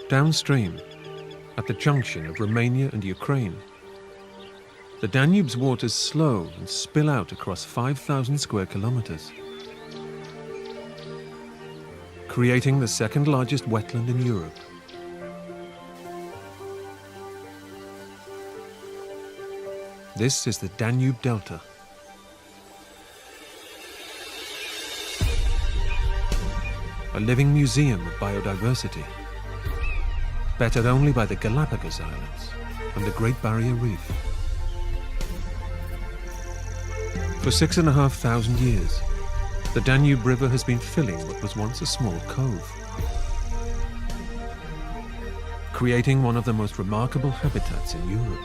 Downstream, at the junction of Romania and Ukraine, the Danube's waters slow and spill out across 5,000 square kilometers, creating the second largest wetland in Europe. This is the Danube Delta. A living museum of biodiversity, bettered only by the Galapagos Islands and the Great Barrier Reef. For 6,500 years, the Danube River has been filling what was once a small cove, creating one of the most remarkable habitats in Europe.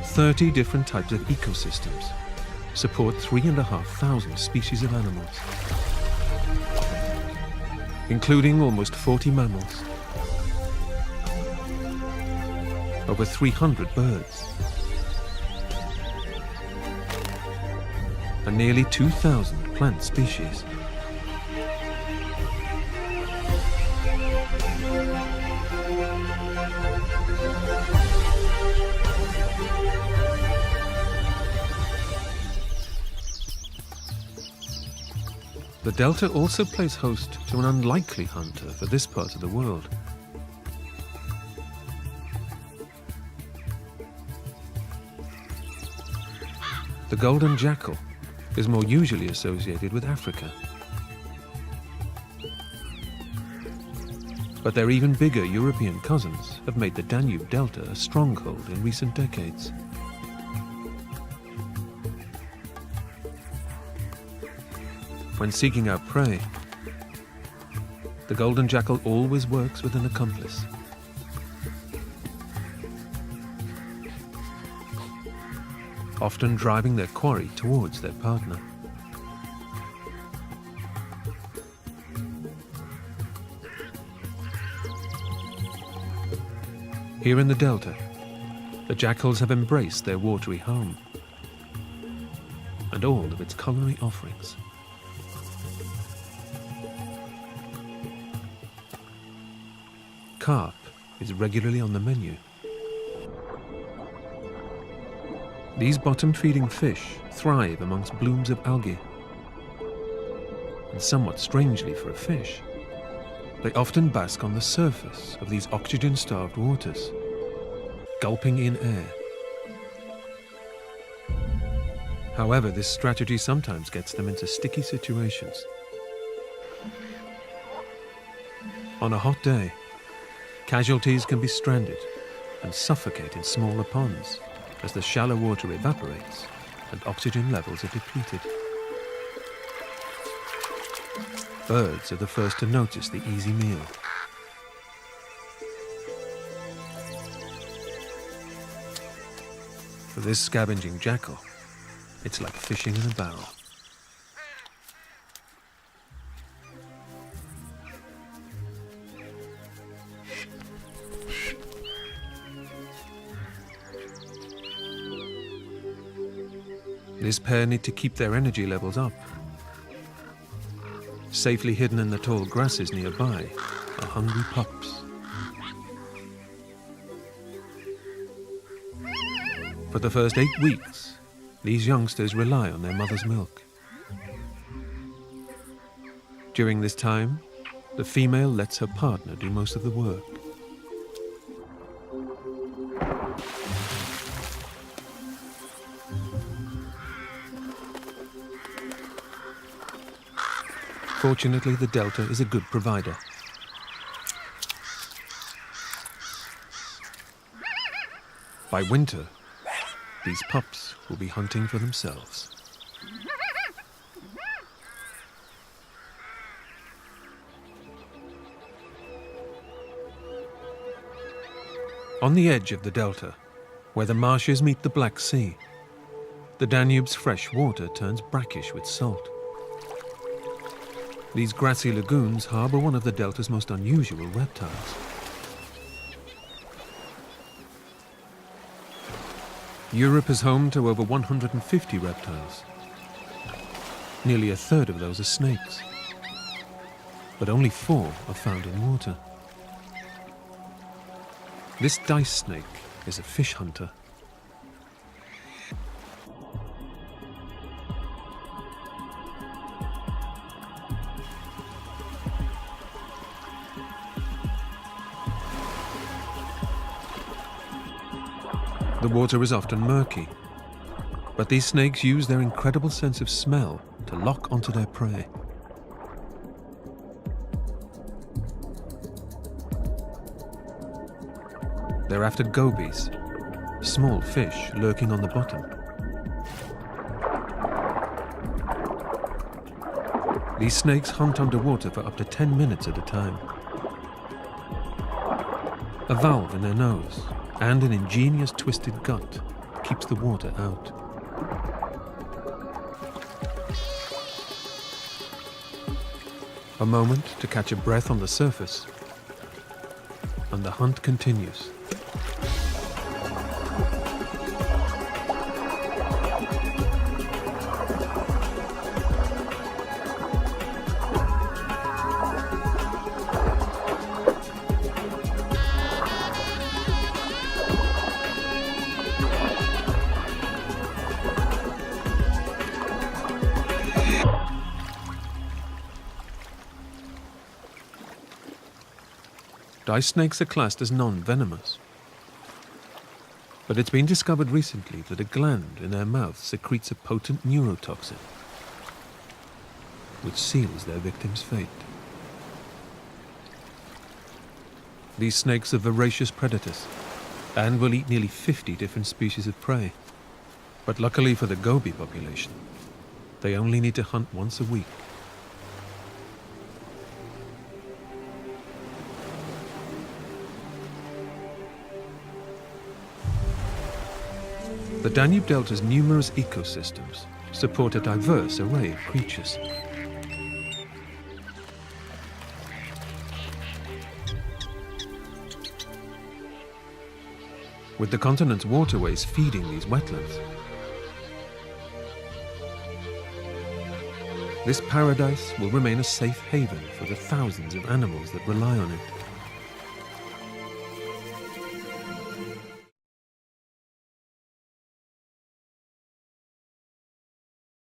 30 different types of ecosystems support 3,500 species of animals, including almost 40 mammals, over 300 birds, and nearly 2,000 plant species. The delta also plays host to an unlikely hunter for this part of the world. The golden jackal is more usually associated with Africa. But their even bigger European cousins have made the Danube Delta a stronghold in recent decades. When seeking out prey, the golden jackal always works with an accomplice. Often driving their quarry towards their partner. Here in the delta, the jackals have embraced their watery home and all of its culinary offerings. Carp is regularly on the menu. These bottom-feeding fish thrive amongst blooms of algae. And somewhat strangely for a fish, they often bask on the surface of these oxygen-starved waters, gulping in air. However, this strategy sometimes gets them into sticky situations. On a hot day, casualties can be stranded and suffocate in smaller ponds as the shallow water evaporates and oxygen levels are depleted. Birds are the first to notice the easy meal. For this scavenging jackal, it's like fishing in a barrel. This pair need to keep their energy levels up. Safely hidden in the tall grasses nearby are hungry pups. For the first 8 weeks, these youngsters rely on their mother's milk. During this time, the female lets her partner do most of the work. Fortunately, the delta is a good provider. By winter, these pups will be hunting for themselves. On the edge of the delta, where the marshes meet the Black Sea, the Danube's fresh water turns brackish with salt. These grassy lagoons harbor one of the delta's most unusual reptiles. Europe is home to over 150 reptiles. Nearly a third of those are snakes. but only 4 are found in water. This dice snake is a fish hunter. The water is often murky, but these snakes use their incredible sense of smell to lock onto their prey. They're after gobies, small fish lurking on the bottom. These snakes hunt underwater for up to 10 minutes at a time. A valve in their nose and an ingenious twisted gut keeps the water out. A moment to catch a breath on the surface, and the hunt continues. Dice snakes are classed as non-venomous, but it's been discovered recently that a gland in their mouth secretes a potent neurotoxin, which seals their victim's fate. These snakes are voracious predators and will eat nearly 50 different species of prey, but luckily for the goby population, they only need to hunt once a week. The Danube Delta's numerous ecosystems support a diverse array of creatures. With the continent's waterways feeding these wetlands, this paradise will remain a safe haven for the thousands of animals that rely on it.